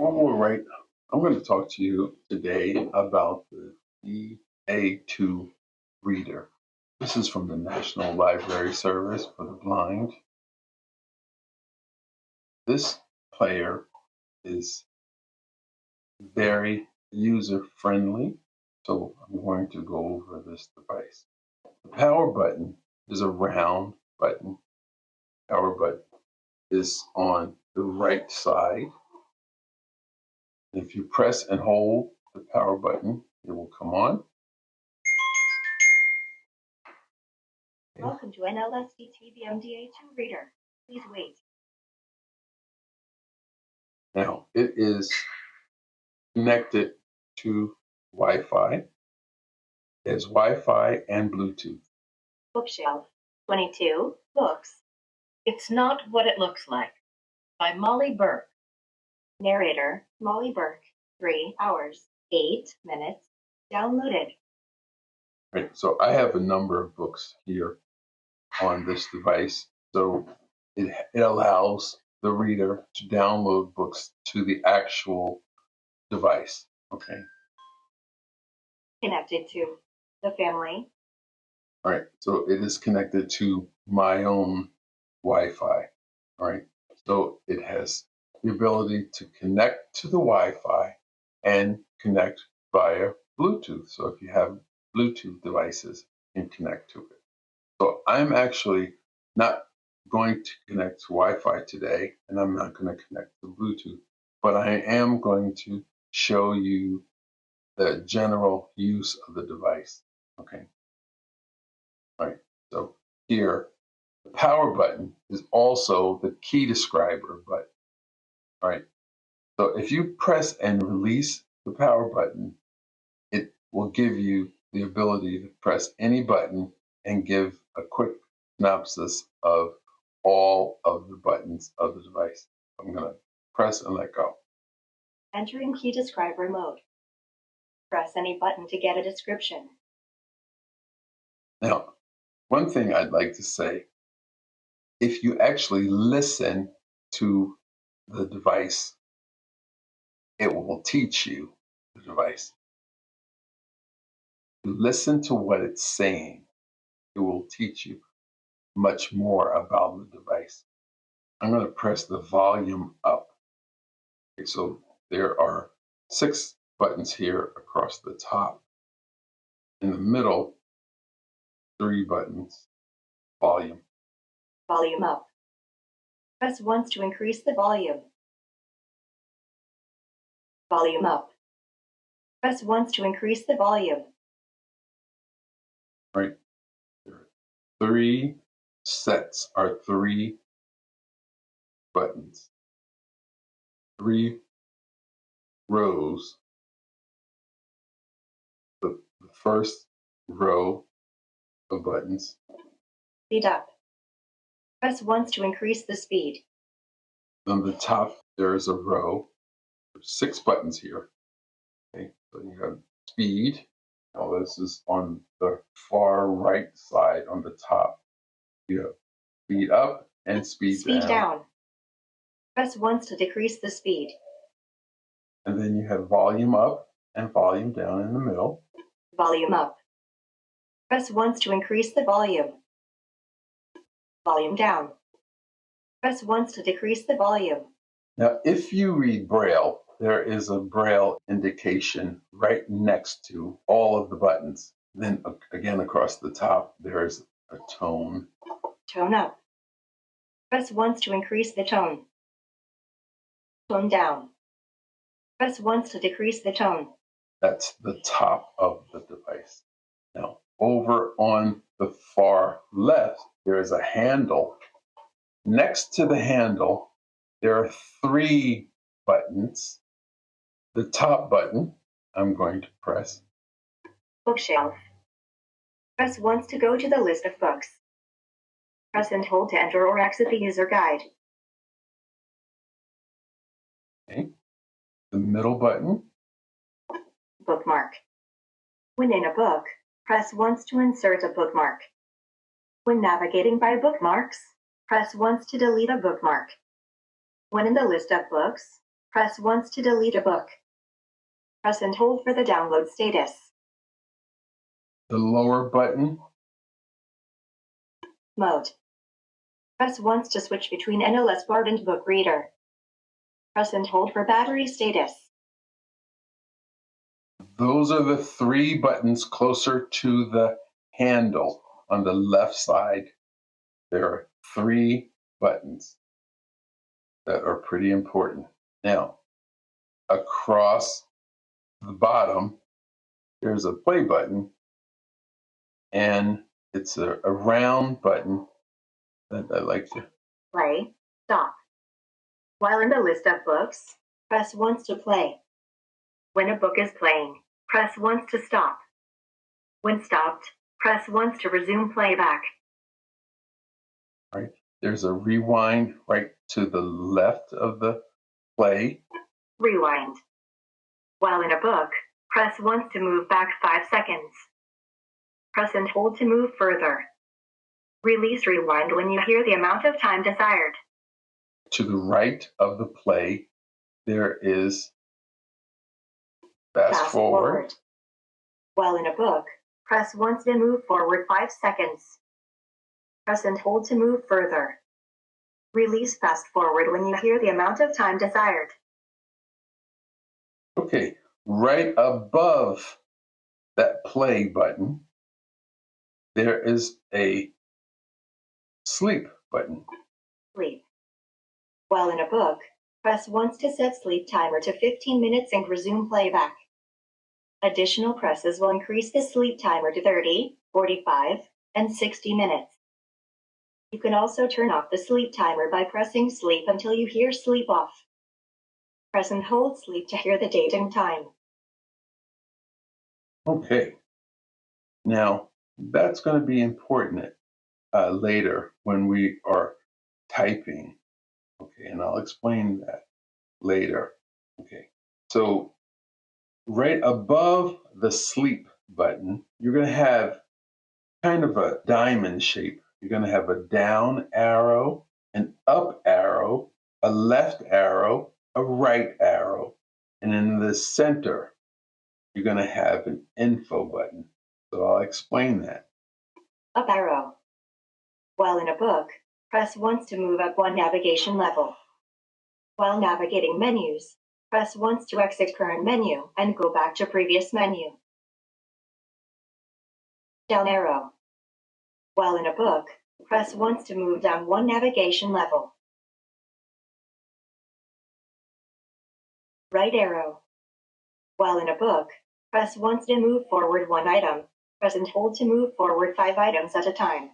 All right, I'm going to talk to you today about the Da2 Reader. This is from the National Library Service for the Blind. This player is very user-friendly, so I'm going to go over this device. The power button is a round button. Power button is on the right side. If you press and hold the power button, it will come on. Welcome to NLSDT Da2 Reader. Please wait. Now, it is connected to Wi-Fi. There's Wi-Fi and Bluetooth. Bookshelf 22 books. It's Not What It Looks Like by Molly Burke. Narrator Molly Burke. 3 hours, 8 minutes. Downloaded. Right, so I have a number of books here on this device. So it allows the reader to download books to the actual device. Okay. Connected to the family. All right, so it is connected to my own Wi-Fi. All right, so it has the ability to connect to the Wi-Fi and connect via Bluetooth. So if you have Bluetooth devices, you can connect to it. So I'm actually not going to connect to Wi-Fi today, and I'm not going to connect to Bluetooth, but I am going to show you the general use of the device. Okay. All right, so here, the power button is also the key describer button. All right, so if you press and release the power button, it will give you the ability to press any button and give a quick synopsis of all of the buttons of the device. I'm going to press and let go. Entering key describer mode. Press any button to get a description. Now, one thing I'd like to say, if you actually listen to the device, it will teach you the device. Listen to what it's saying. It will teach you much more about the device. I'm going to press the volume up. Okay, so there are 6 buttons here across the top. In the middle, 3 buttons. Volume. Volume up. Press once to increase the volume. Volume up. Press once to increase the volume. Right. There are 3 sets, are 3 buttons. 3 rows. The first row of buttons. Speed up. Press once to increase the speed. On the top, there is a row. There's 6 buttons here. Okay, so you have speed. Now this is on the far right side on the top. You have speed up and speed down. Press once to decrease the speed. And then you have volume up and volume down in the middle. Volume up. Press once to increase the volume. Volume down. Press once to decrease the volume. Now, if you read Braille, there is a Braille indication right next to all of the buttons. Then again, across the top, there is a tone. Tone up. Press once to increase the tone. Tone down. Press once to decrease the tone. That's the top of the device. Now, over on the far left, there is a handle. Next to the handle, there are 3 buttons. The top button, I'm going to press. Bookshelf. Press once to go to the list of books. Press and hold to enter or exit the user guide. Okay. The middle button. Bookmark. When in a book, press once to insert a bookmark. When navigating by bookmarks, press once to delete a bookmark. When in the list of books, Press once to delete a book. Press and hold for the download status. The lower button, Mode. Press once to switch between NLS Bard and Book Reader. Press and hold for battery status. those are the three buttons closer to the handle on the left side. There are three buttons that are pretty important. Now, across the bottom, there's a play button, and it's a round button that I like to. Play. Stop. While in the list of books, press once to play. When a book is playing, press once to stop. When stopped, press once to resume playback. Right. There's a rewind right to the left of the play. Rewind. While in a book, press once to move back 5 seconds. Press and hold to move further. Release rewind when you hear the amount of time desired. To the right of the play, there is fast forward. While in a book, press once to move forward 5 seconds. Press and hold to move further. Release fast forward when you hear the amount of time desired. Okay, right above that play button, there is a sleep button. Sleep. While in a book, press once to set sleep timer to 15 minutes and resume playback. Additional presses will increase the sleep timer to 30, 45, and 60 minutes. You can also turn off the sleep timer by pressing sleep until you hear sleep off. Press and hold sleep to hear the date and time. Okay, now that's going to be important later when we are typing. Okay, and I'll explain that later. Okay, so right above the sleep button, you're going to have kind of a diamond shape. You're going to have a down arrow, an up arrow, a left arrow, a right arrow, and in the center, you're going to have an info button. So I'll explain that. Up arrow. While in a book, press once to move up one navigation level. While navigating menus, press once to exit current menu and go back to previous menu. Down arrow. While in a book, press once to move down one navigation level. Right arrow. While in a book, press once to move forward one item. Press and hold to move forward 5 items at a time.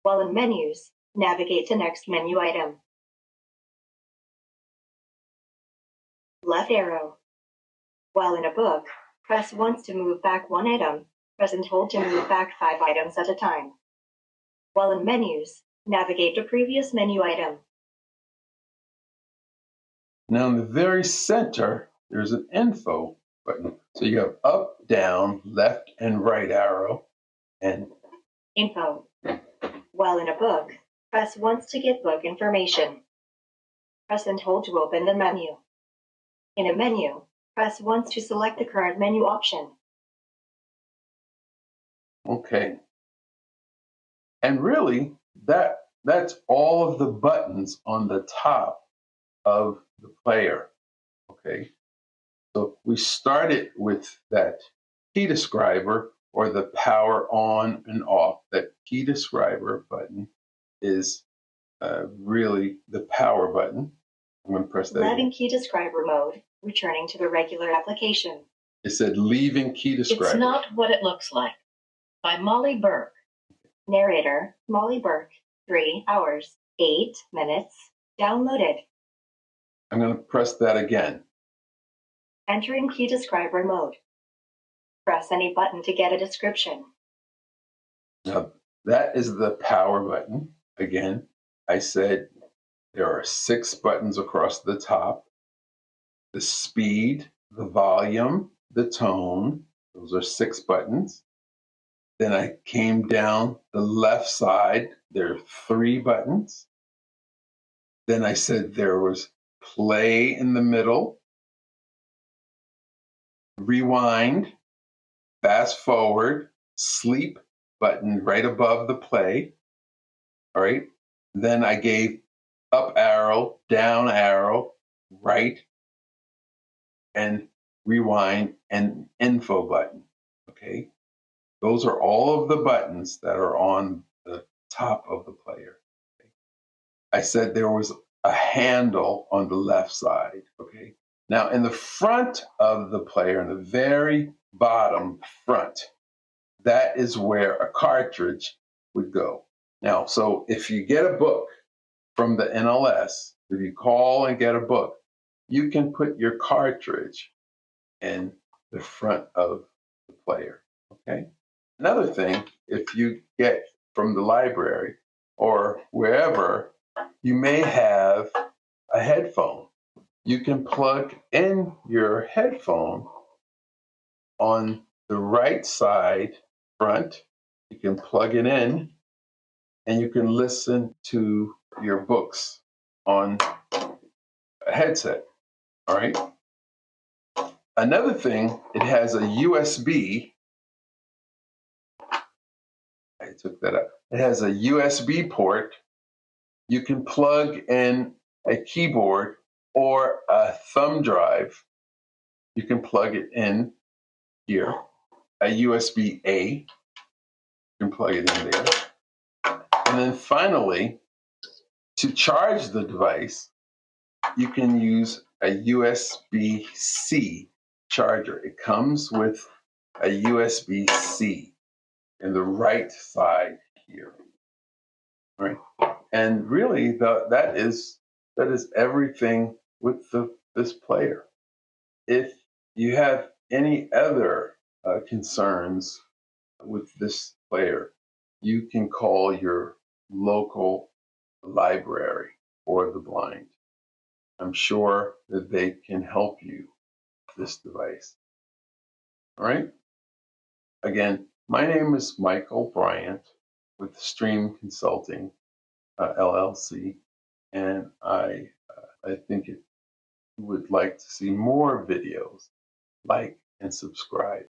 While in menus, navigate to next menu item. Left arrow. While in a book, press once to move back one item. Press and hold to move back 5 items at a time. While in menus, navigate to previous menu item. Now in the very center, there's an info button. So you have up, down, left, and right arrow, and Info. While in a book, press once to get book information. Press and hold to open the menu. In a menu, press once to select the current menu option. okay. And really, that's all of the buttons on the top of the player. Okay. So we started with that key describer or the power on and off. That key describer button is really the power button. I'm going to press that. Leaving key describer mode, returning to the regular application. It said leaving key describer. It's Not What It Looks Like by Molly Burke. Narrator, Molly Burke, 3 hours, 8 minutes, downloaded. I'm going to press that again. Entering key describer mode. Press any button to get a description. Now, that is the power button. Again, I said there are 6 buttons across the top. The speed, the volume, the tone, those are 6 buttons. Then I came down the left side. There are 3 buttons. Then I said there was play in the middle, rewind, fast forward, sleep button right above the play. All right. Then I gave up arrow, down arrow, right, and rewind and info button. Okay. Those are all of the buttons that are on the top of the player. Okay? I said there was a handle on the left side. Okay. Now in the front of the player, in the very bottom front, that is where a cartridge would go. Now, so if you get a book from the NLS, if you call and get a book, you can put your cartridge in the front of the player. Okay. Another thing, if you get from the library or wherever, you may have a headphone. You can plug in your headphone on the right side front. You can plug it in and you can listen to your books on a headset. All right. Another thing, it has a USB. I took that up. It has a USB port. You can plug in a keyboard or a thumb drive. You can plug it in here. A USB-A. You can plug it in there. And then finally, to charge the device, you can use a USB-C charger. It comes with a USB-C in the right side here. Right? And really, that is everything with this player. If you have any other concerns with this player, you can call your local library for the blind. I'm sure that they can help you with this device. All right. Again, my name is Michael Bryant with Stream Consulting LLC, and I think you would like to see more videos. Like and subscribe.